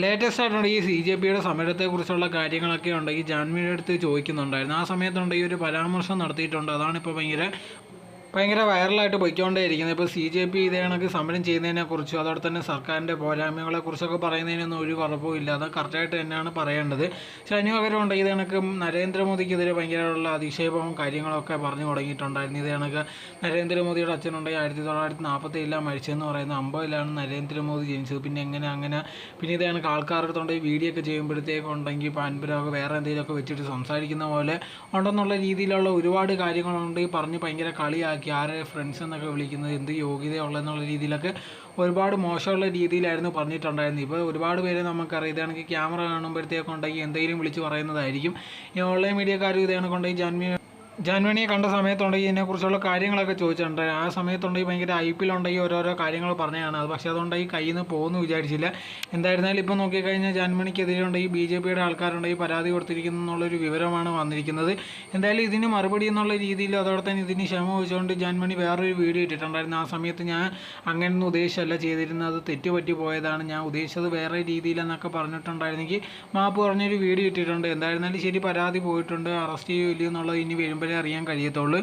Latest ആയിട്ടുണ്ട് ഈ CJPയുടെ സമരത്തെക്കുറിച്ചുള്ള കാര്യങ്ങളൊക്കെ ഉണ്ടെങ്കിൽ ജാൻവിയുടെ അടുത്ത് ചോദിക്കുന്നുണ്ടായിരുന്നു. ആ സമയത്തുണ്ടെങ്കിൽ ഒരു പരാമർശം നടത്തിയിട്ടുണ്ട്. അതാണിപ്പോൾ ഭയങ്കര വൈറലായിട്ട് പോയിക്കൊണ്ടേയിരിക്കുന്നത്. ഇപ്പോൾ CJP ഇതേ കണക്ക് സമരം ചെയ്യുന്നതിനെക്കുറിച്ചും അതോടെ തന്നെ സർക്കാരിൻ്റെ പോരായ്മകളെക്കുറിച്ചൊക്കെ പറയുന്നതിനൊന്നും ഒരു കുഴപ്പമില്ല. അത് കറക്റ്റായിട്ട് തന്നെയാണ് പറയേണ്ടത്. പക്ഷേ അതിന് പകരമുണ്ട് ഇത് കണക്ക് നരേന്ദ്രമോദിക്കെതിരെ ഭയങ്കരമുള്ള അധിക്ഷേപവും കാര്യങ്ങളൊക്കെ പറഞ്ഞു തുടങ്ങിയിട്ടുണ്ടായിരുന്നു. ഇത് കണക്ക് നരേന്ദ്രമോദിയുടെ അച്ഛനുണ്ടെങ്കിൽ 1947 മരിച്ചതെന്ന് പറയുന്നത് 50-ലാണ് നരേന്ദ്രമോദി ജനിച്ചത്. പിന്നെ അങ്ങനെ പിന്നെ ഇത് കണക്ക് ആൾക്കാരുടെ അടുത്തുണ്ടെങ്കിൽ വീഡിയോ ഒക്കെ ചെയ്യുമ്പോഴത്തേക്കുണ്ടെങ്കിൽ പാൻപരാഗ് വേറെ എന്തെങ്കിലുമൊക്കെ വെച്ചിട്ട് സംസാരിക്കുന്ന പോലെ ഉണ്ടെന്നുള്ള രീതിയിലുള്ള ഒരുപാട് കാര്യങ്ങളുണ്ട്. ഈ പറഞ്ഞ് ഭയങ്കര കളിയാക്കി ആരെ ഫ്രണ്ട്സ് എന്നൊക്കെ വിളിക്കുന്നത് എന്ത് യോഗ്യതയുള്ളതെന്നുള്ള രീതിയിലൊക്കെ ഒരുപാട് മോശമുള്ള രീതിയിലായിരുന്നു പറഞ്ഞിട്ടുണ്ടായിരുന്നത്. ഇപ്പോൾ ഒരുപാട് പേര് നമുക്കറിയാം ഇതാണെങ്കിൽ ക്യാമറ കാണുമ്പോഴത്തേക്കുണ്ടെങ്കിൽ എന്തെങ്കിലും വിളിച്ച് പറയുന്നതായിരിക്കും. ഈ ഓൺലൈൻ മീഡിയക്കാരും ഇതാണെന്നുണ്ടെങ്കിൽ ജാൻമണിയെ കണ്ട സമയത്തുണ്ടെങ്കിൽ ഇതിനെക്കുറിച്ചുള്ള കാര്യങ്ങളൊക്കെ ചോദിച്ചിട്ടുണ്ട്. ആ സമയത്തുണ്ടെങ്കിൽ ഭയങ്കര IPL ഉണ്ടെങ്കിൽ ഓരോരോ കാര്യങ്ങൾ പറഞ്ഞതാണ്. അത് പക്ഷേ അതുകൊണ്ടെങ്കിൽ കയ്യിൽ നിന്ന് പോകുമെന്ന് വിചാരിച്ചില്ല. എന്തായിരുന്നാലും ഇപ്പോൾ നോക്കിക്കഴിഞ്ഞാൽ ജാൻമണിക്കെതിരെ ഉണ്ടെങ്കിൽ BJPയുടെ ആൾക്കാരുണ്ടെങ്കിൽ പരാതി കൊടുത്തിരിക്കുന്നു എന്നുള്ളൊരു വിവരമാണ് വന്നിരിക്കുന്നത്. എന്തായാലും ഇതിന് മറുപടി എന്നുള്ള രീതിയിൽ അതോടെ തന്നെ ഇതിന് ക്ഷമ വെച്ചുകൊണ്ട് ജാൻമണി വേറൊരു വീഡിയോ ഇട്ടിട്ടുണ്ടായിരുന്നു. ആ സമയത്ത് ഞാൻ അങ്ങനെയൊന്നും ഉദ്ദേശിച്ചല്ല ചെയ്തിരുന്നത്, തെറ്റുപറ്റി പോയതാണ്, ഞാൻ ഉദ്ദേശിച്ചത് വേറെ രീതിയിലെന്നൊക്കെ പറഞ്ഞിട്ടുണ്ടായിരുന്നെങ്കിൽ മാപ്പ് പറഞ്ഞൊരു വീഡിയോ ഇട്ടിട്ടുണ്ട്. എന്തായിരുന്നാലും ശരി, പരാതി പോയിട്ടുണ്ട്, അറസ്റ്റ് ചെയ്യില്ല എന്നുള്ളത് ഇനി വരുമ്പോൾ അറിയാൻ കഴിയത്തുള്ളൂ.